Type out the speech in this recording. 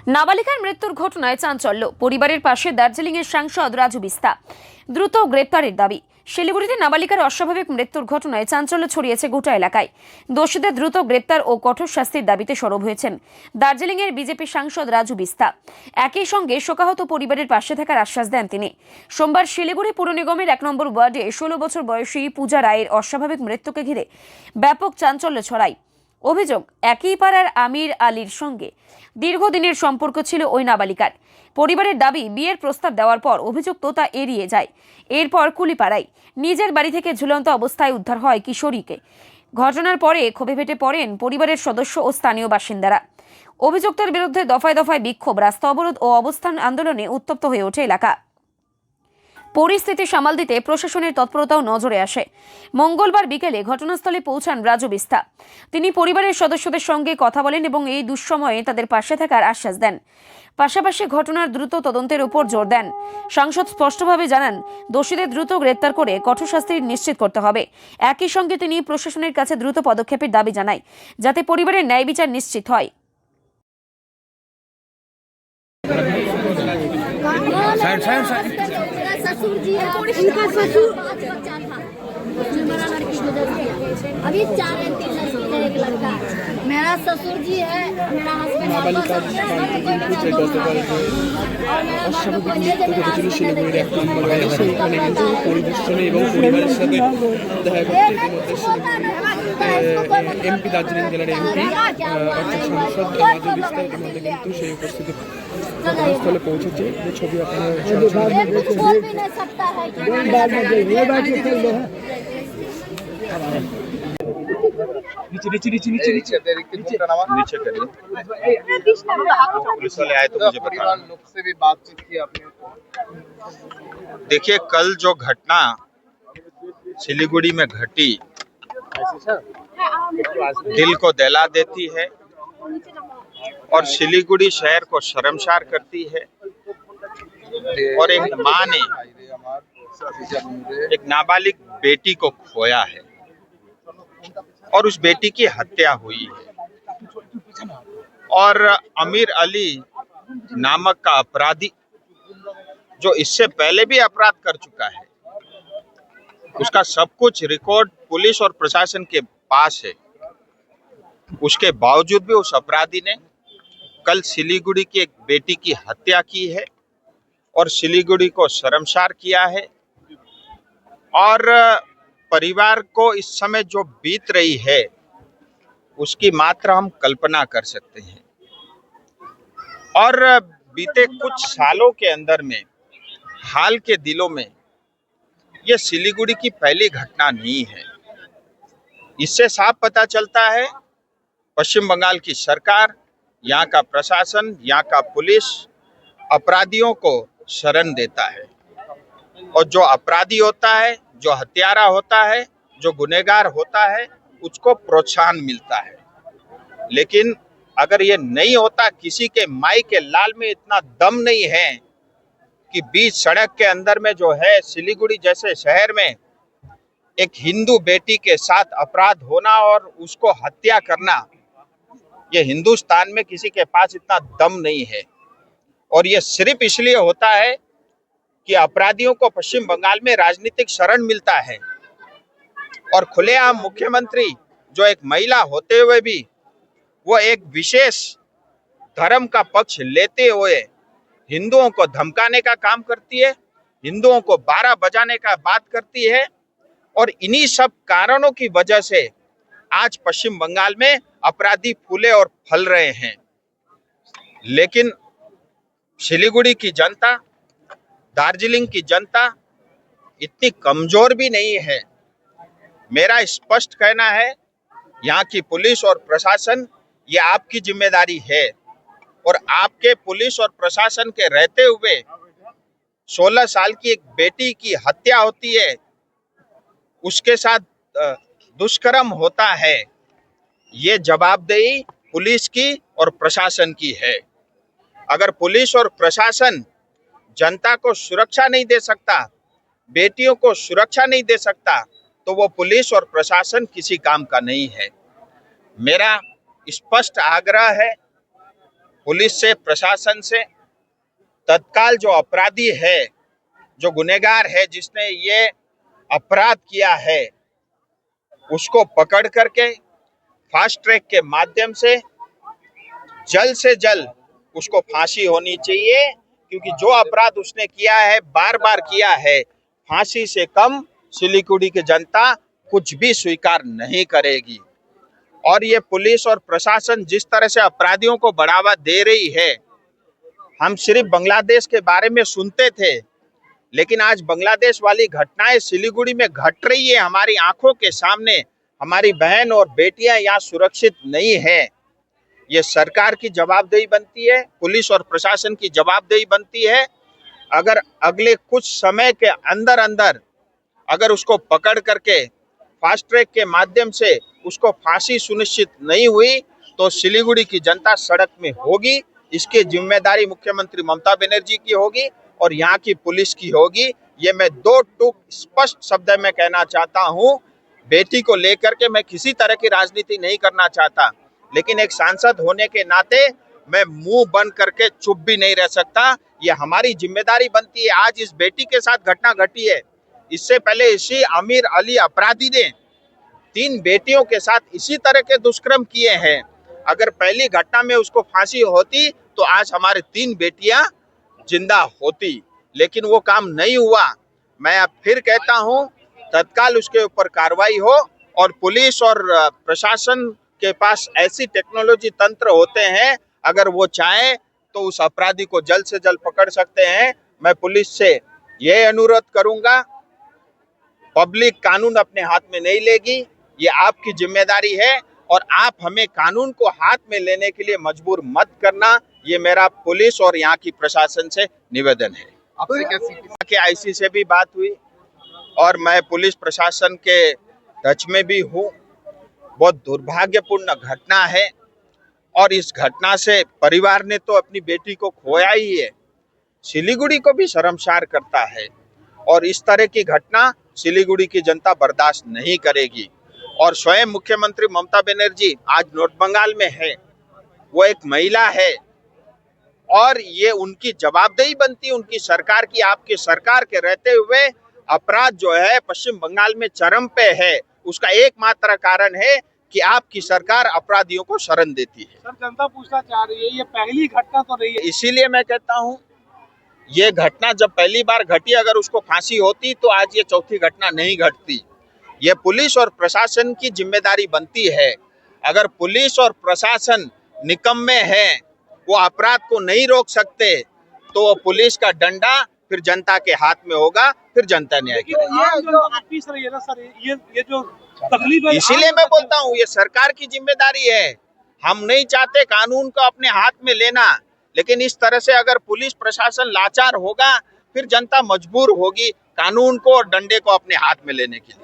নাবালিকার মৃত্যুর ঘটনায় চাঞ্চল্য, পরিবারের পাশে দার্জিলিংয়ের সাংসদ রাজু বিস্তা। দ্রুত গ্রেপ্তারের দাবি। শিলিগুড়িতে নাবালিকার অস্বাভাবিক মৃত্যুর ঘটনায় চাঞ্চল্য ছড়িয়েছে গোটা এলাকায়। দোষীদের দ্রুত গ্রেপ্তার ও কঠোর শাস্তির দাবিতে সরব হয়েছেন দার্জিলিংয়ের বিজেপি সাংসদ রাজু বিস্তা। একই সঙ্গে শোকাহত পরিবারের পাশে থাকার আশ্বাস দেন তিনি। সোমবার শিলিগুড়ি পুর নিগমের 1 নম্বর ওয়ার্ডে 16 বছর বয়সী পূজা রায়ের অস্বাভাবিক মৃত্যুকে ঘিরে ব্যাপক চাঞ্চল্য ছড়ায়। অভিযোগ, একই পাড়ার আমির আলীর সঙ্গে দীর্ঘদিনের সম্পর্ক ছিল ওই নাবালিকার। পরিবারের দাবি, বিয়ের প্রস্তাব দেওয়ার পর অভিযুক্ত তা এড়িয়ে যায়। এরপর কুলিপাড়ায় নিজের বাড়ি থেকে ঝুলন্ত অবস্থায় উদ্ধার হয় কিশোরীকে। ঘটনার পরে ক্ষোভে ফেটে পড়েন পরিবারের সদস্য ও স্থানীয় বাসিন্দারা। অভিযুক্তের বিরুদ্ধে দফায় দফায় বিক্ষোভ, রাস্তা অবরোধ ও অবস্থান আন্দোলনে উত্তপ্ত হয়ে ওঠে এলাকা। পরিস্থিতি সামাল দিতে প্রশাসনের তৎপরতাও নজরে আসে। মঙ্গলবার বিকেলে ঘটনাস্থলে পৌঁছান রাজু বিস্তা। তিনি পরিবারের সদস্যদের সঙ্গে কথা বলেন এবং এই দুঃসময়ে তাদের পাশে থাকার আশ্বাস দেন। পাশাপাশি ঘটনার দ্রুত তদন্তের উপর জোর দেন। সাংসদ স্পষ্টভাবে জানান, দোষীদের দ্রুত গ্রেপ্তার করে কঠোর শাস্তি নিশ্চিত করতে হবে। একই সঙ্গে তিনি প্রশাসনের কাছে দ্রুত পদক্ষেপের দাবি জানায়, যাতে পরিবারের ন্যায় বিচার নিশ্চিত হয়। मेरा ससुर जी है, इनका ससुर अभी 4 है, 3 लड़की है, 1 लड़का। मेरा ससुर जी है, मेरा हस्बैंड और मेरा শিলিগুড়ির 1 নম্বর ওয়ার্ডে সেইখানে কিন্তু পরিদর্শনে এবং পরিবারের সাথে দেখা করতে এমপি দার্জিলিং জেলার এমপি অর্থাৎ সাংসদ রাজু বিস্তা ইতিমধ্যে কিন্তু সেই উপস্থিতি ঘটনাস্থলে পৌঁছেছে। যে ছবি আপনারা नीचे करिए। पुलिस वाले आए तो मुझे बताना। लोग से भी बातचीत की आपने? देखिए, कल जो घटना सिलीगुड़ी में घटी दिल को दहला देती है और सिलीगुड़ी शहर को शर्मसार करती है। और एक माँ ने एक नाबालिग बेटी को खोया है और उस बेटी की हत्या हुई है। और आमिर अली नामक का अपराधी, जो इससे पहले भी अपराध कर चुका है, उसका सब कुछ रिकॉर्ड पुलिस और प्रशासन के पास है। उसके बावजूद भी उस अपराधी ने कल सिलीगुड़ी की एक बेटी की हत्या की है और सिलीगुड़ी को शर्मसार किया है। और परिवार को इस समय जो बीत रही है उसकी मात्र हम कल्पना कर सकते हैं। और बीते कुछ सालों के अंदर में, हाल के दिनों में, ये सिलीगुड़ी की पहली घटना नहीं है। इससे साफ पता चलता है पश्चिम बंगाल की सरकार, यहाँ का प्रशासन, यहाँ का पुलिस अपराधियों को शरण देता है। और जो अपराधी होता है, जो हत्यारा होता है, जो गुनहगार होता है, उसको प्रोत्साहन मिलता है। लेकिन अगर ये नहीं होता, किसी के माई के लाल में इतना दम नहीं है कि बीच सड़क के अंदर में जो है सिलीगुड़ी जैसे शहर में एक हिंदू बेटी के साथ अपराध होना और उसको हत्या करना, ये हिंदुस्तान में किसी के पास इतना दम नहीं है। और ये सिर्फ इसलिए होता है कि अपराधियों को पश्चिम बंगाल में राजनीतिक शरण मिलता है। और खुलेआम मुख्यमंत्री, जो एक महिला होते हुए भी वो एक विशेष धर्म का पक्ष लेते हुए हिंदुओं को धमकाने का काम करती है, हिंदुओं को 12 बजाने का बात करती है। और इन्हीं सब कारणों की वजह से आज पश्चिम बंगाल में अपराधी फूले और फल रहे हैं। लेकिन सिलीगुड़ी की जनता, दार्जिलिंग की जनता इतनी कमजोर भी नहीं है। मेरा स्पष्ट कहना है, यहाँ की पुलिस और प्रशासन, ये आपकी जिम्मेदारी है। और आपके पुलिस और प्रशासन के रहते हुए 16 साल की एक बेटी की हत्या होती है, उसके साथ दुष्कर्म होता है। ये जवाबदेही पुलिस की और प्रशासन की है। अगर पुलिस और प्रशासन जनता को सुरक्षा नहीं दे सकता, बेटियों को सुरक्षा नहीं दे सकता, तो वो पुलिस और प्रशासन किसी काम का नहीं है। मेरा स्पष्ट आग्रह है पुलिस से, प्रशासन से तत्काल जो अपराधी है, जो गुनहगार है, जिसने ये अपराध किया है, उसको पकड़ करके फास्ट ट्रैक के माध्यम से जल्द उसको फांसी होनी चाहिए, क्योंकि जो अपराध उसने किया है, बार बार किया है, फांसी से कम सिलीगुड़ी की जनता कुछ भी स्वीकार नहीं करेगी। और ये पुलिस और प्रशासन जिस तरह से अपराधियों को बढ़ावा दे रही है, हम सिर्फ बांग्लादेश के बारे में सुनते थे, लेकिन आज बांग्लादेश वाली घटनाएं सिलीगुड़ी में घट रही है हमारी आंखों के सामने। हमारी बहन और बेटियां यहाँ सुरक्षित नहीं है। ये सरकार की जवाबदेही बनती है, पुलिस और प्रशासन की जवाबदेही बनती है। अगर अगले कुछ समय के अंदर अगर उसको पकड़ करके फास्ट ट्रैक के माध्यम से उसको फांसी सुनिश्चित नहीं हुई तो सिलीगुड़ी की जनता सड़क में होगी। इसकी जिम्मेदारी मुख्यमंत्री ममता बनर्जी की होगी और यहाँ की पुलिस की होगी। ये मैं दो टूक स्पष्ट शब्द में कहना चाहता हूँ। बेटी को लेकर के मैं किसी तरह की राजनीति नहीं करना चाहता, लेकिन एक सांसद होने के नाते मैं मुंह बंद करके चुप भी नहीं रह सकता। ये हमारी जिम्मेदारी बनती है। आज इस बेटी के साथ घटना घटी है, इससे पहले इसी आमिर अली अपराधी ने 3 बेटियों के साथ इसी तरह के दुष्कर्म किए हैं। अगर पहली घटना में उसको फांसी होती तो आज हमारे 3 बेटियां जिंदा होती, लेकिन वो काम नहीं हुआ। मैं अब फिर कहता हूं, तत्काल उसके ऊपर कार्रवाई हो और पुलिस और प्रशासन के पास ऐसी टेक्नोलॉजी तंत्र होते हैं, अगर वो चाहे तो उस अपराधी को जल्द से जल्द पकड़ सकते हैं। मैं पुलिस से ये अनुरोध करूंगा, पब्लिक कानून अपने हाथ में नहीं लेगी, ये आपकी जिम्मेदारी है और आप हमें कानून को हाथ में लेने के लिए मजबूर मत करना। ये मेरा पुलिस और यहाँ की प्रशासन से निवेदन है। आपसे क्या सीपी के आईसी से भी बात हुई और मैं पुलिस प्रशासन के टच में भी हूँ। बहुत दुर्भाग्यपूर्ण घटना है और इस घटना से परिवार ने तो अपनी बेटी को खोया ही है, सिलीगुड़ी को भी शर्मसार करता है और इस तरह की घटना सिलीगुड़ी की जनता बर्दाश्त नहीं करेगी। और स्वयं मुख्यमंत्री ममता बनर्जी आज नॉर्थ बंगाल में है, वो एक महिला है और ये उनकी जवाबदेही बनती है, उनकी सरकार की। आपकी सरकार के रहते हुए अपराध जो है पश्चिम बंगाल में चरम पे है, उसका एकमात्र कारण है कि आपकी सरकार अपराधियों को शरण देती है। सर, जनता पूछना चाह रही है, ये पहली घटना तो नहीं है। इसीलिए मैं कहता हूँ, ये घटना जब पहली बार घटी, अगर उसको फांसी होती तो आज ये चौथी घटना नहीं घटती। ये पुलिस और प्रशासन की जिम्मेदारी बनती है। अगर पुलिस और प्रशासन निकम्मे हैं, वो अपराध को नहीं रोक सकते, तो पुलिस का डंडा फिर जनता के हाथ में होगा, फिर जनता न्याय करेगी। आम जनता पीस रही है ना सर, ये जो तकलीफ है, इसीलिए मैं बोलता हूँ, ये सरकार की जिम्मेदारी है। हम नहीं चाहते कानून को अपने हाथ में लेना, लेकिन इस तरह से अगर पुलिस प्रशासन लाचार होगा, फिर जनता मजबूर होगी कानून को और डंडे को अपने हाथ में लेने के लिए।